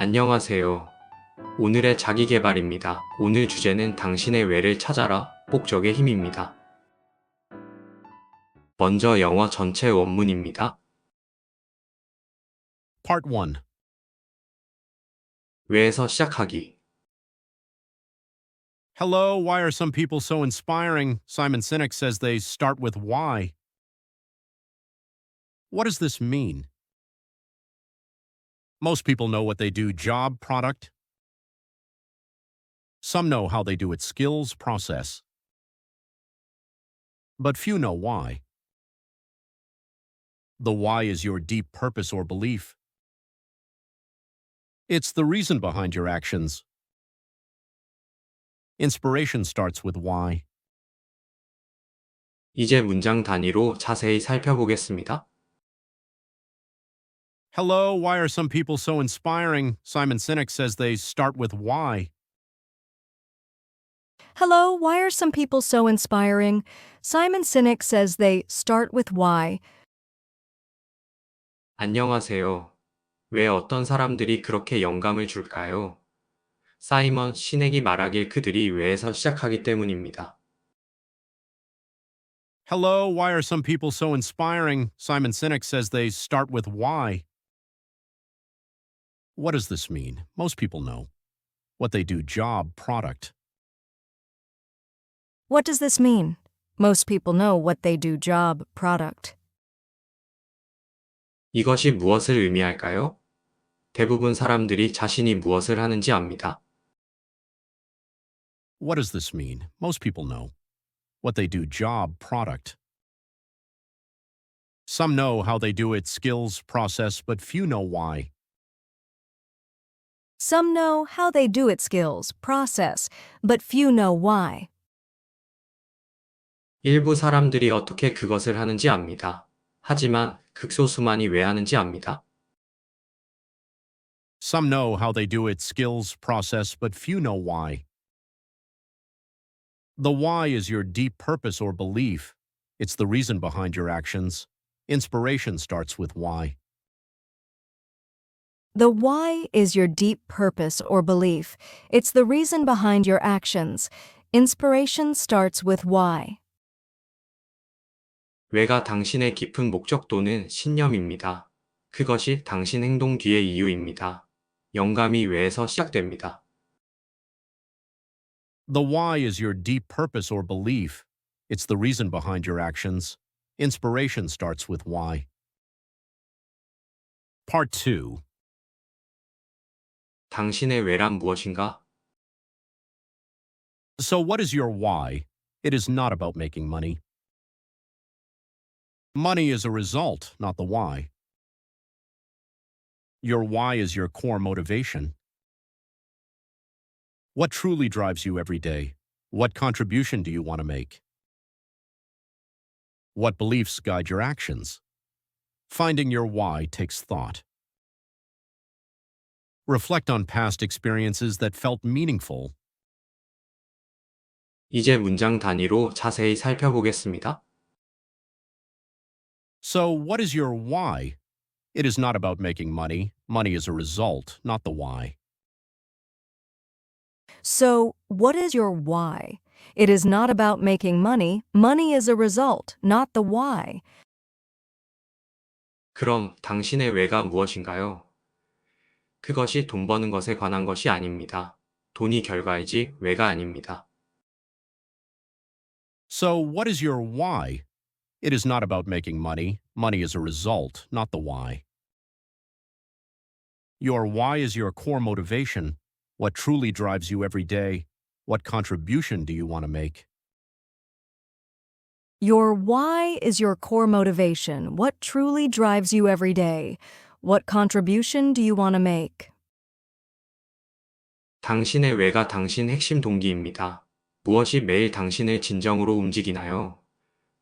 안녕하세요. 오늘의 자기계발입니다. 오늘 주제는 당신의 왜를 찾아라, 목적의 힘입니다. 먼저 영어 전체 원문입니다. Part 1. 왜에서 시작하기. Hello, why are some people so inspiring? Simon Sinek says they start with why. What does this mean? Most people know what they do, job, product. Some know how they do it, skills, process. But few know why. The why is your deep purpose or belief. It's the reason behind your actions. Inspiration starts with why. 이제 문장 단위로 자세히 살펴보겠습니다. Hello, why are some people so inspiring? Simon Sinek says they start with why. Hello, why are some people so inspiring? Simon Sinek says they start with why. 안녕하세요. 왜 어떤 사람들이 그렇게 영감을 줄까요? 사이먼 시넥이 말하길 그들이 왜에서 시작하기 때문입니다. Hello, why are some people so inspiring? Simon Sinek says they start with why. What does this mean? Most people know what they do, job, product. What does this mean? Most people know what they do, job, product. 이것이 무엇을 의미할까요? 대부분 사람들이 자신이 무엇을 하는지 압니다. What does this mean? Most people know what they do, job, product. Some know how they do it, skills, process, but few know why. Some know how they do it, skills, process, but few know why. 일부 사람들이 어떻게 그것을 하는지 압니다. 하지만 극소수만이 왜 하는지 압니다. Some know how they do it, skills, process, but few know why. The why is your deep purpose or belief. It's the reason behind your actions. Inspiration starts with why. The why is your deep purpose or belief. It's the reason behind your actions. Inspiration starts with why. 왜가 당신의 깊은 목적 또는 신념입니다. 그것이 당신 행동 뒤의 이유입니다. 영감이 왜에서 시작됩니다. The why is your deep purpose or belief. It's the reason behind your actions. Inspiration starts with why. Part 2. 당신의 왜란 무엇인가? So what is your why? It is not about making money. Money is a result, not the why. Your why is your core motivation. What truly drives you every day? What contribution do you want to make? What beliefs guide your actions? Finding your why takes thought. Reflect on past experiences that felt meaningful. 이제 문장 단위로 자세히 살펴보겠습니다. So, what is your why? It is not about making money. Money is a result, not the why. So, what is your why? It is not about making money. Money is a result, not the why. 그럼 당신의 왜가 무엇인가요? 그것이 돈 버는 것에 관한 것이 아닙니다. 돈이 결과이지 왜가 아닙니다. So, what is your why? It is not about making money. Money is a result, not the why. Your why is your core motivation. What truly drives you every day? What contribution do you want to make? Your why is your core motivation. What truly drives you every day? What contribution do you want to make? 당신의 왜가 당신 핵심 동기입니다. 무엇이 매일 당신을 진정으로 움직이나요?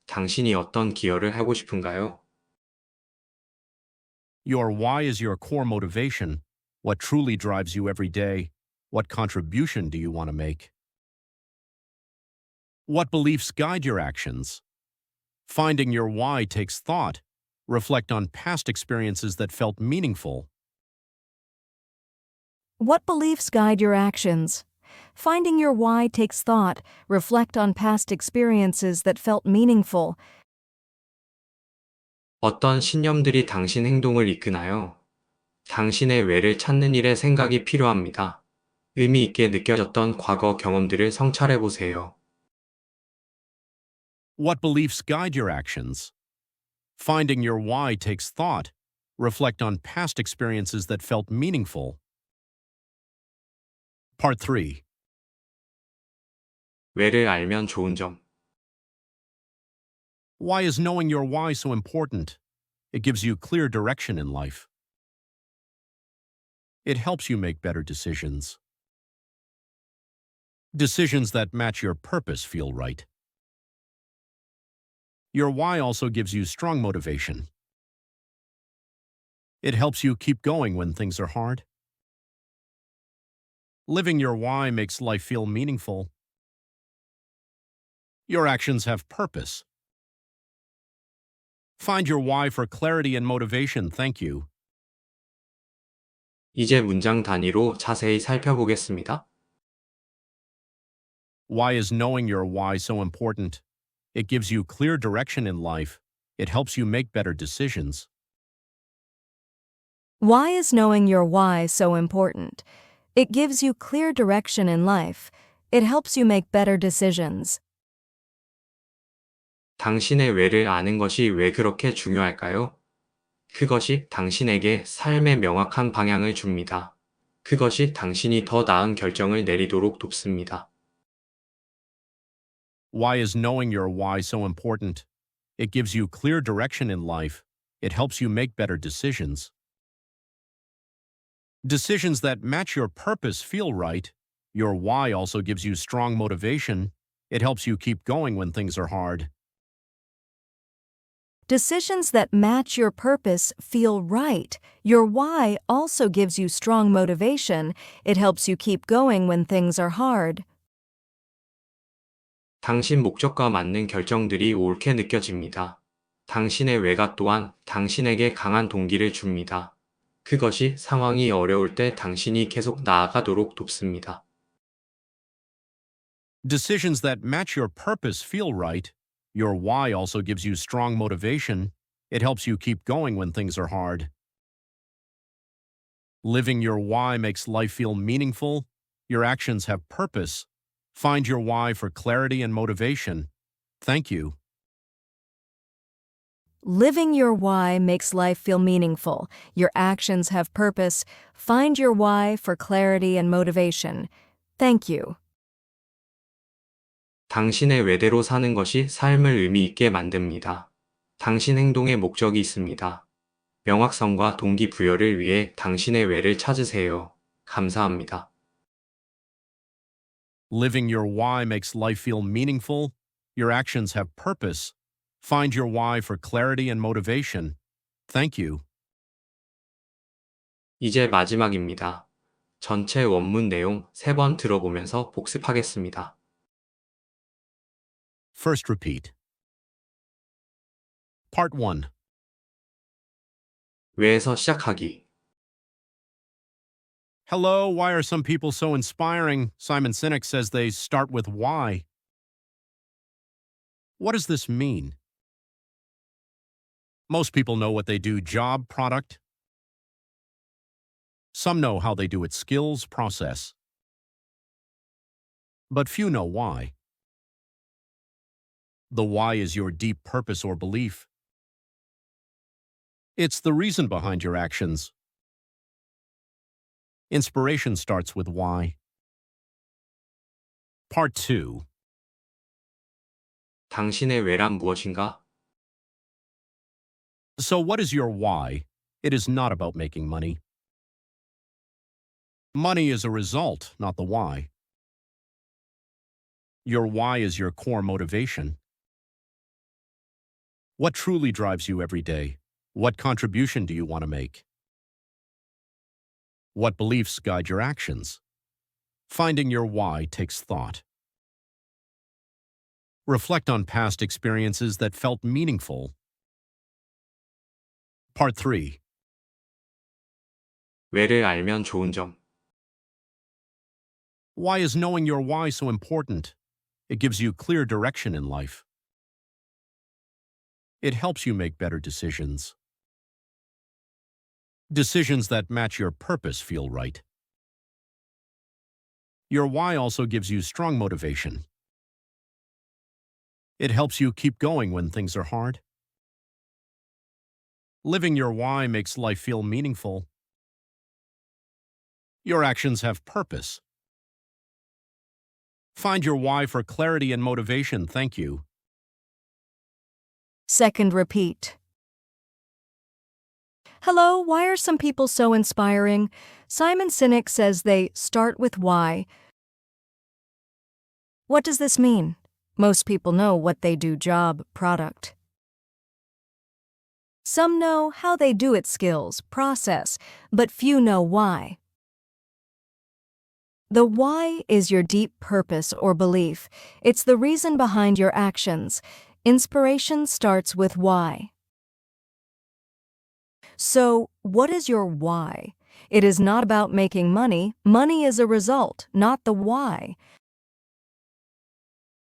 당신이 어떤 기여를 하고 싶은가요? Your why is your core motivation. What truly drives you every day? What contribution do you want to make? What beliefs guide your actions? Finding your why takes thought. Reflect on past experiences that felt meaningful. What beliefs guide your actions? Finding your why takes thought. Reflect on past experiences that felt meaningful. 어떤 신념들이 당신 행동을 이끄나요? 당신의 왜를 찾는 일에 생각이 필요합니다. 의미 있게 느껴졌던 과거 경험들을 성찰해 보세요. What beliefs guide your actions? Finding your why takes thought. Reflect on past experiences that felt meaningful. Part 3. 왜를 알면 좋은 점. Why is knowing your why so important? It gives you clear direction in life. It helps you make better decisions. Decisions that match your purpose feel right. Your why also gives you strong motivation. It helps you keep going when things are hard. Living your why makes life feel meaningful. Your actions have purpose. Find your why for clarity and motivation. Thank you. 이제 문장 단위로 자세히 살펴보겠습니다. Why is knowing your why so important? It gives you clear direction in life. It helps you make better decisions. Why is knowing your why so important? It gives you clear direction in life. It helps you make better decisions. 당신의 왜를 아는 것이 왜 그렇게 중요할까요? 그것이 당신에게 삶의 명확한 방향을 줍니다. 그것이 당신이 더 나은 결정을 내리도록 돕습니다. Why is knowing your why so important? It gives you clear direction in life. It helps you make better decisions. Decisions that match your purpose feel right. Your why also gives you strong motivation. It helps you keep going when things are hard. Decisions that match your purpose feel right. Your why also gives you strong motivation. It helps you keep going when things are hard. 당신 목적과 맞는 결정들이 옳게 느껴집니다. 당신의 왜가 또한 당신에게 강한 동기를 줍니다. 그것이 상황이 어려울 때 당신이 계속 나아가도록 돕습니다. Decisions that match your purpose feel right. Your why also gives you strong motivation. It helps you keep going when things are hard. Living your why makes life feel meaningful. Your actions have purpose. Find your why for clarity and motivation. Thank you. Living your why makes life feel meaningful. Your actions have purpose. Find your why for clarity and motivation. Thank you. 당신의 왜대로 사는 것이 삶을 의미 있게 만듭니다. 당신 행동에 목적이 있습니다. 명확성과 동기부여를 위해 당신의 왜를 찾으세요. 감사합니다. Living your why makes life feel meaningful. Your actions have purpose. Find your why for clarity and motivation. Thank you. 이제 마지막입니다. 전체 원문 내용 3번 들어보면서 복습하겠습니다. First repeat. Part 1. 왜에서 시작하기. Hello, why are some people so inspiring? Simon Sinek says they start with why. What does this mean? Most people know what they do, job, product. Some know how they do it, skills, process. But few know why. The why is your deep purpose or belief. It's the reason behind your actions. Inspiration starts with why. Part 2. 당신의 왜란 무엇인가? So what is your why? It is not about making money. Money is a result, not the why. Your why is your core motivation. What truly drives you every day? What contribution do you want to make? What beliefs guide your actions? Finding your why takes thought. Reflect on past experiences that felt meaningful. Part 3. 왜를 알면 좋은 점. Why is knowing your why so important? It gives you clear direction in life. It helps you make better decisions. Decisions that match your purpose feel right. Your why also gives you strong motivation. It helps you keep going when things are hard. Living your why makes life feel meaningful. Your actions have purpose. Find your why for clarity and motivation. Thank you. Second repeat. Hello, why are some people so inspiring? Simon Sinek says they start with why. What does this mean? Most people know what they do, job, product. Some know how they do it, skills, process, but few know why. The why is your deep purpose or belief. It's the reason behind your actions. Inspiration starts with why. So, what is your why? It is not about making money. Money is a result, not the why.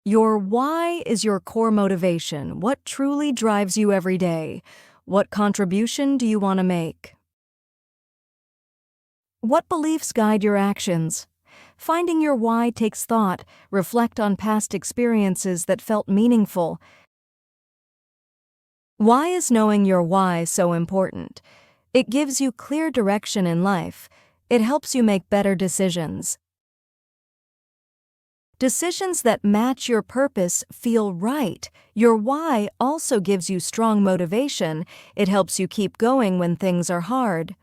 Your why is your core motivation. What truly drives you every day? What contribution do you want to make? What beliefs guide your actions? Finding your why takes thought. Reflect on past experiences that felt meaningful. Why is knowing your why so important? It gives you clear direction in life. It helps you make better decisions. Decisions that match your purpose feel right. Your why also gives you strong motivation. It helps you keep going when things are hard.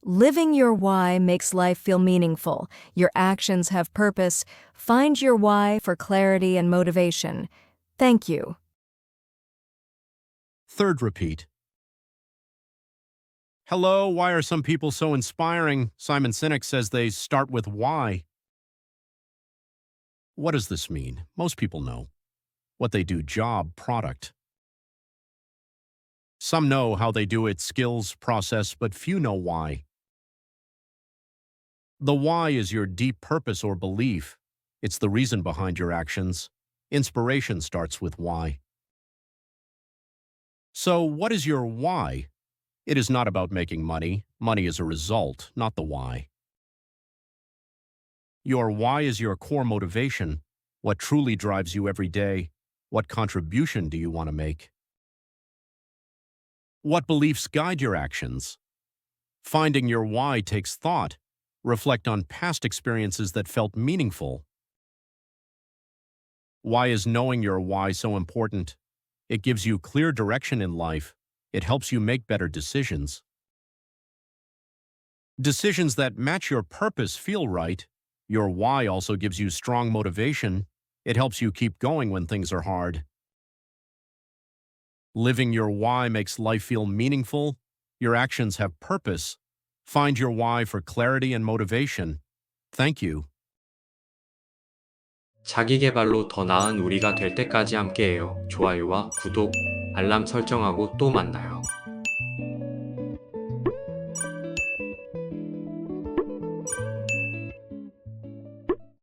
Living your why makes life feel meaningful. Your actions have purpose. Find your why for clarity and motivation. Thank you. Third repeat. Hello, why are some people so inspiring? Simon Sinek says they start with why. What does this mean? Most people know what they do, job, product. Some know how they do it, skills, process, but few know why. The why is your deep purpose or belief. It's the reason behind your actions. Inspiration starts with why. So, what is your why? It is not about making money. Money is a result, not the why. Your why is your core motivation. What truly drives you every day? What contribution do you want to make? What beliefs guide your actions? Finding your why takes thought. Reflect on past experiences that felt meaningful. Why is knowing your why so important? It gives you clear direction in life. It helps you make better decisions. Decisions that match your purpose feel right. Your why also gives you strong motivation. It helps you keep going when things are hard. Living your why makes life feel meaningful. Your actions have purpose. Find your why for clarity and motivation. Thank you. 자기계발로 더 나은 우리가 될 때까지 함께해요. 좋아요와 구독, 알람 설정하고 또 만나요.